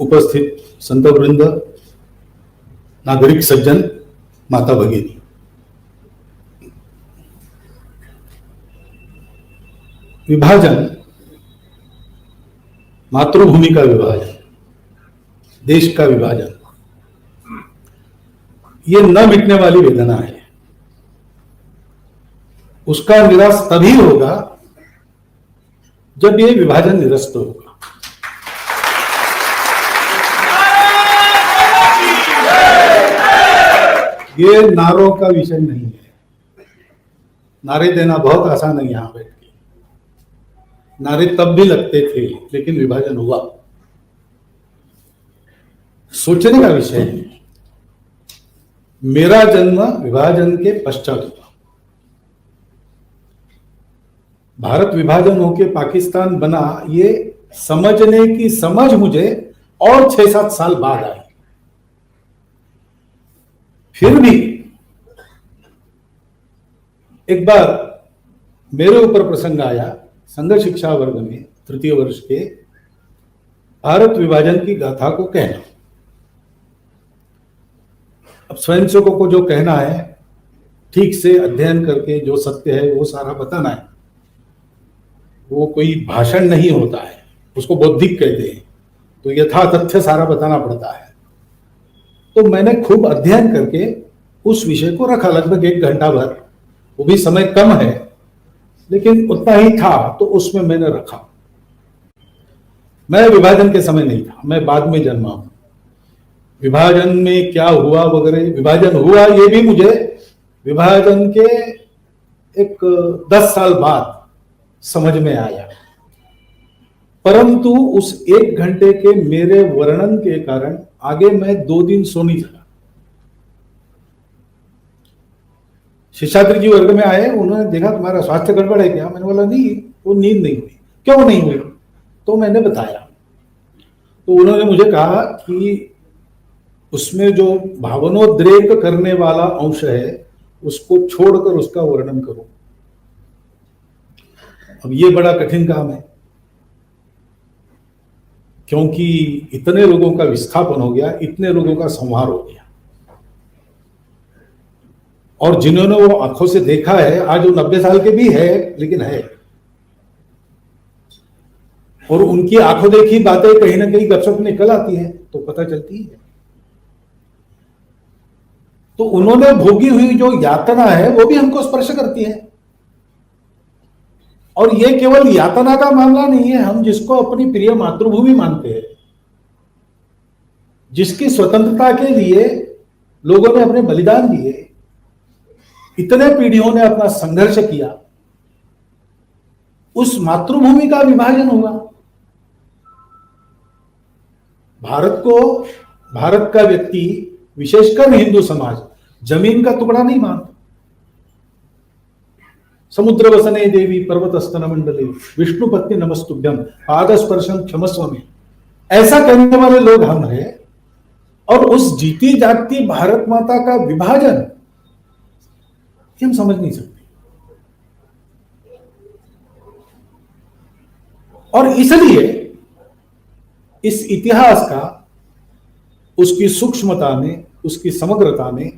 उपस्थित संतवृंद, नागरिक सज्जन, माता भगिनी, विभाजन, मातृभूमि का विभाजन, देश का विभाजन, ये न मिटने वाली वेदना है। उसका निराश तभी होगा जब ये विभाजन निरस्त होगा। ये नारों का विषय नहीं है। नारे देना बहुत आसान है यहां बैठ के। नारे तब भी लगते थे, लेकिन विभाजन हुआ। सोचने का विषय है। मेरा जन्म विभाजन के पश्चात हुआ। भारत विभाजन होके पाकिस्तान बना, ये समझने की समझ मुझे और 6-7 साल बाद आई। फिर भी एक बार मेरे ऊपर प्रसंग आया संघ शिक्षा वर्ग में, तृतीय वर्ष के, भारत विभाजन की गाथा को कहना। अब स्वयंसेवकों को जो कहना है, ठीक से अध्ययन करके जो सत्य है वो सारा बताना है। वो कोई भाषण नहीं होता है, उसको बौद्धिक कहते हैं। तो यथा तथ्य सारा बताना पड़ता है। तो मैंने खूब अध्ययन करके उस विषय को रखा, लगभग 1 घंटा भर। वो भी समय कम है, लेकिन उतना ही था, तो उसमें मैंने रखा। मैं विभाजन के समय नहीं था, मैं बाद में जन्मा हूं। विभाजन में क्या हुआ वगैरह, विभाजन हुआ ये भी मुझे विभाजन के 10 साल बाद समझ में आया। परंतु उस 1 घंटे के मेरे वर्णन के कारण आगे मैं 2 दिन सो नहीं सका। शेषाद्रि जी वर्ग में आए, उन्होंने देखा तुम्हारा स्वास्थ्य गड़बड़ है क्या? मैंने बोला नहीं, वो नींद नहीं हुई। क्यों नहीं हुई? तो मैंने बताया। तो उन्होंने मुझे कहा कि उसमें जो भावनोद्रेक करने वाला अंश है, उसको छोड़कर उसका वर्णन करो। अब ये बड़ा कठिन काम है, क्योंकि इतने लोगों का विस्थापन हो गया, इतने लोगों का संहार हो गया। और जिन्होंने वो आंखों से देखा है, आज वो 90 साल के भी है, लेकिन है। और उनकी आंखों देखी बातें कहीं ना कहीं गपशप निकल आती है, तो पता चलती है। तो उन्होंने भोगी हुई जो यातना है, वो भी हमको स्पर्श करती है। और ये केवल यातना का मामला नहीं है। हम जिसको अपनी प्रिय मातृभूमि मानते हैं, जिसकी स्वतंत्रता के लिए लोगों ने अपने बलिदान दिए, इतने पीढ़ियों ने अपना संघर्ष किया, उस मातृभूमि का विभाजन हुआ। भारत का व्यक्ति, विशेषकर हिंदू समाज, जमीन का टुकड़ा नहीं मानता। समुद्र वसने देवी पर्वतस्तन मंडले विष्णु पत्नी नमस्तुभ्यम पादस्पर्शम क्षमस्व में, ऐसा कहने वाले लोग हम हैं। और उस जीती जागती भारत माता का विभाजन हम समझ नहीं सकते। और इसलिए इस इतिहास का, उसकी सूक्ष्मता में, उसकी समग्रता में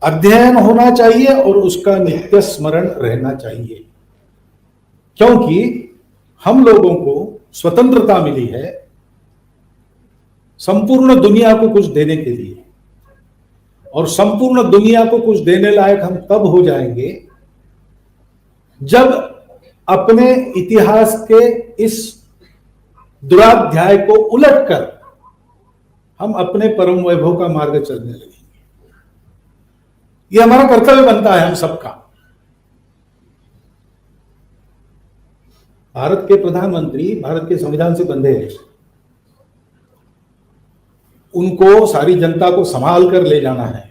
अध्ययन होना चाहिए और उसका नित्य स्मरण रहना चाहिए। क्योंकि हम लोगों को स्वतंत्रता मिली है संपूर्ण दुनिया को कुछ देने के लिए, और संपूर्ण दुनिया को कुछ देने लायक हम तब हो जाएंगे जब अपने इतिहास के इस दुराध्याय को उलटकर हम अपने परम वैभव का मार्ग चलने लगेंगे। यह हमारा कर्तव्य बनता है, हम सबका। भारत के प्रधानमंत्री भारत के संविधान से बंधे हैं। उनको सारी जनता को संभाल कर ले जाना है।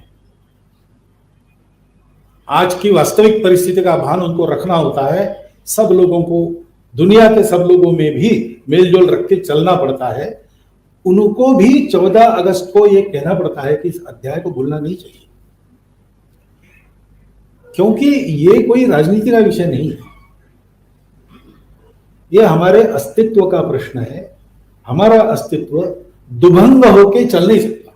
आज की वास्तविक परिस्थिति का भान उनको रखना होता है। सब लोगों को, दुनिया के सब लोगों में भी मेलजोल रख के चलना पड़ता है। उनको भी 14 अगस्त को यह कहना पड़ता है कि इस अध्याय को भूलना नहीं चाहिए, क्योंकि ये कोई राजनीति का विषय नहीं है। यह हमारे अस्तित्व का प्रश्न है। हमारा अस्तित्व दुभंग होके चल नहीं सकता,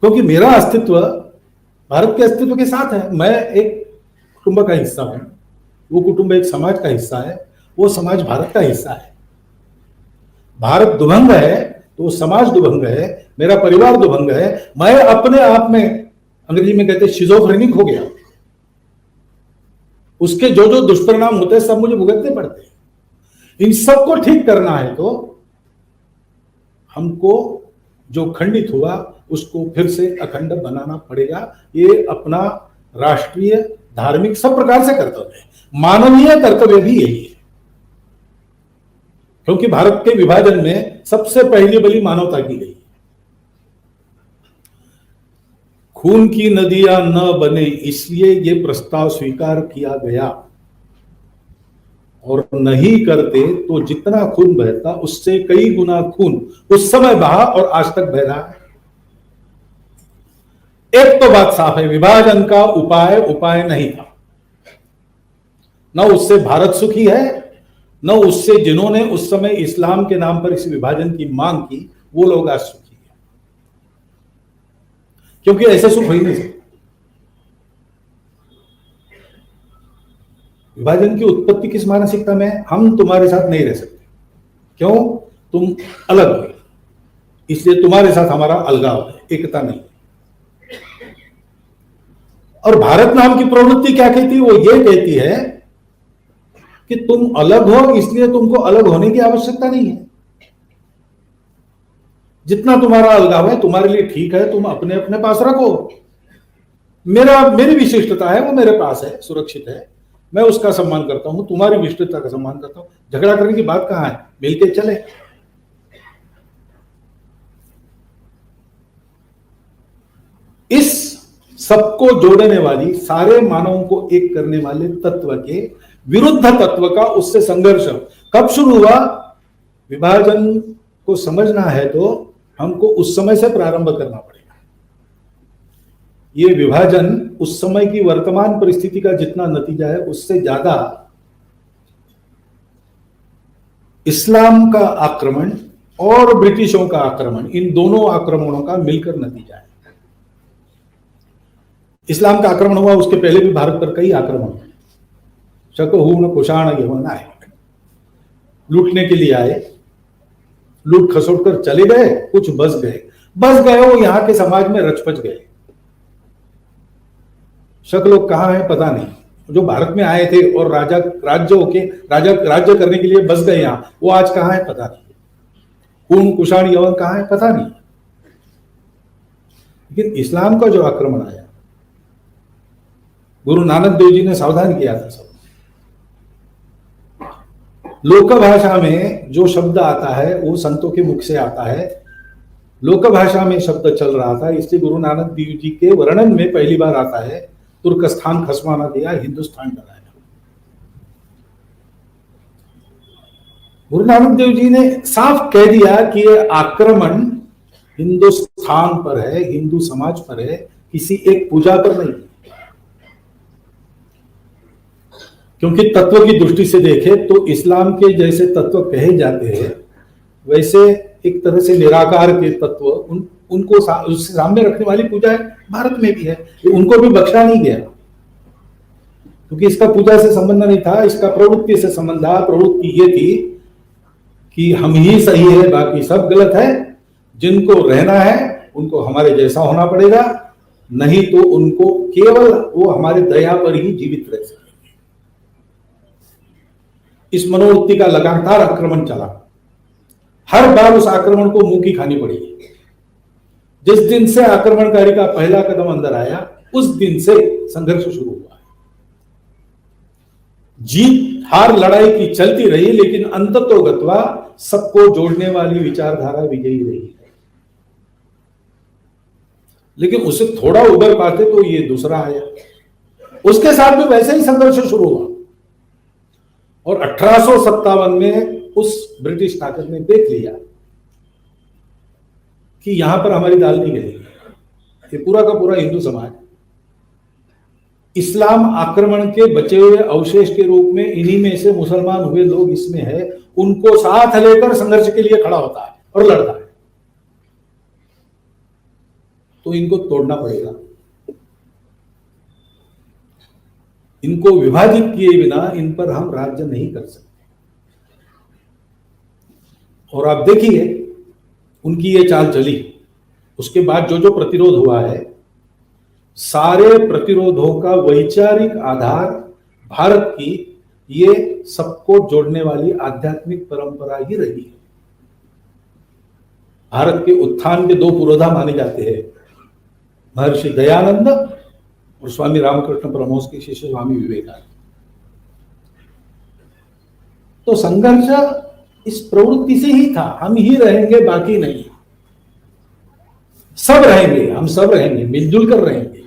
क्योंकि मेरा अस्तित्व भारत के अस्तित्व के साथ है। मैं एक कुटुंब का हिस्सा हूं, वो कुटुंब एक समाज का हिस्सा है, वो समाज भारत का हिस्सा है। भारत दुभंग है तो समाज दुभंग है, मेरा परिवार दुभंग है, मैं अपने आप में, अंग्रेजी में कहते हैं शिजोफ्रेनिक हो गया। उसके जो जो दुष्परिणाम होते हैं सब मुझे भुगतने पड़ते हैं। इन सबको ठीक करना है तो हमको जो खंडित हुआ उसको फिर से अखंड बनाना पड़ेगा। ये अपना राष्ट्रीय, धार्मिक, सब प्रकार से कर्तव्य है। मानवीय कर्तव्य भी यही है, क्योंकि भारत के विभाजन में सबसे पहली बलि मानवता की गई। खून की नदियां न बने इसलिए ये प्रस्ताव स्वीकार किया गया, और नहीं करते तो जितना खून बहता उससे कई गुना खून उस समय बहा और आज तक बह रहा है। एक तो बात साफ है, विभाजन का उपाय नहीं था। न उससे भारत सुखी है, न उससे जिन्होंने उस समय इस्लाम के नाम पर इस विभाजन की मांग की वो लोग आज सुखी है, क्योंकि ऐसे सुख हो ही नहीं सकता। विभाजन की उत्पत्ति किस मानसिकता में है? हम तुम्हारे साथ नहीं रह सकते, क्यों? तुम अलग हो, इसलिए तुम्हारे साथ हमारा अलगाव है, एकता नहीं। और भारत नाम की प्रवृत्ति क्या कहती है? वो ये कहती है कि तुम अलग हो, इसलिए तुमको अलग होने की आवश्यकता नहीं है। जितना तुम्हारा अलगाव है तुम्हारे लिए ठीक है, तुम अपने अपने पास रखो। मेरी विशिष्टता है, वो मेरे पास है, सुरक्षित है, मैं उसका सम्मान करता हूं, तुम्हारी विशिष्टता का सम्मान करता हूं। झगड़ा करने की बात कहां है? मिलके चले। इस सबको जोड़ने वाली, सारे मानवों को एक करने वाले तत्व के विरुद्ध तत्व का उससे संघर्ष कब शुरू हुआ? विभाजन को समझना है तो हमको उस समय से प्रारंभ करना पड़ेगा। ये विभाजन उस समय की वर्तमान परिस्थिति का जितना नतीजा है उससे ज्यादा इस्लाम का आक्रमण और ब्रिटिशों का आक्रमण, इन दोनों आक्रमणों का मिलकर नतीजा है। इस्लाम का आक्रमण हुआ, उसके पहले भी भारत पर कई आक्रमण हुए। शकहून कुषाण यवन आए, लूटने के लिए आए, लूट खसोट कर चले गए, कुछ बस गए वो यहां के समाज में रचपच गए। शक लोग कहां हैं पता नहीं, जो भारत में आए थे और राजा राज्य करने के लिए बस गए यहां, वो आज कहां है पता नहीं। खून कुषाण यवन कहां है पता नहीं। लेकिन इस्लाम का जो आक्रमण आया, गुरु नानक देव जी ने सावधान किया था सब। लोक भाषा में जो शब्द आता है वो संतों के मुख से आता है, लोक भाषा में शब्द चल रहा था, इसलिए गुरु नानक देव जी के वर्णन में पहली बार आता है तुर्कस्तान खसमाना दिया, हिंदुस्तान डराया। गुरु नानक देव जी ने साफ कह दिया कि ये आक्रमण हिंदुस्तान पर है, हिंदू समाज पर है, किसी एक पूजा पर नहीं। क्योंकि तत्व की दृष्टि से देखे तो इस्लाम के जैसे तत्व कहे जाते हैं, वैसे एक तरह से निराकार के तत्व उनको सामने रखने वाली पूजा है, भारत में भी है। उनको भी बख्शा नहीं गया, क्योंकि इसका पूजा से संबंध नहीं था, इसका प्रवृत्ति से संबंध था। प्रवृत्ति ये थी कि हम ही सही है, बाकी सब गलत है। जिनको रहना है उनको हमारे जैसा होना पड़ेगा, नहीं तो उनको केवल वो हमारे दया पर ही जीवित रह सके। इस मनोवृत्ति का लगातार आक्रमण चला। हर बार उस आक्रमण को मुंह की खानी पड़ी। जिस दिन से आक्रमणकारी का पहला कदम अंदर आया उस दिन से संघर्ष शुरू हुआ। जीत हार लड़ाई की चलती रही, लेकिन अंततोगत्वा सबको जोड़ने वाली विचारधारा विजयी रही है। लेकिन उससे थोड़ा उबर पाते तो ये दूसरा आया, उसके साथ भी वैसे ही संघर्ष शुरू हुआ। और 1857 में उस ब्रिटिश ताकत ने देख लिया कि यहां पर हमारी दाल नहीं गलेगी। ये पूरा का पूरा हिंदू समाज इस्लाम आक्रमण के बचे हुए अवशेष के रूप में इन्हीं में से मुसलमान हुए लोग इसमें है, उनको साथ लेकर संघर्ष के लिए खड़ा होता है और लड़ता है। तो इनको तोड़ना पड़ेगा। इनको विभाजित किए बिना इन पर हम राज्य नहीं कर सकते। और आप देखिए उनकी ये चाल चली, उसके बाद जो जो प्रतिरोध हुआ है, सारे प्रतिरोधों का वैचारिक आधार भारत की ये सबको जोड़ने वाली आध्यात्मिक परंपरा ही रही है। भारत के उत्थान के दो पुरोधा माने जाते हैं, महर्षि दयानंद और स्वामी रामकृष्ण परमहंस के शिष्य स्वामी विवेकानंद। तो संघर्ष इस प्रवृत्ति से ही था, हम ही रहेंगे बाकी नहीं, सब रहेंगे, हम सब रहेंगे, मिलजुल कर रहेंगे।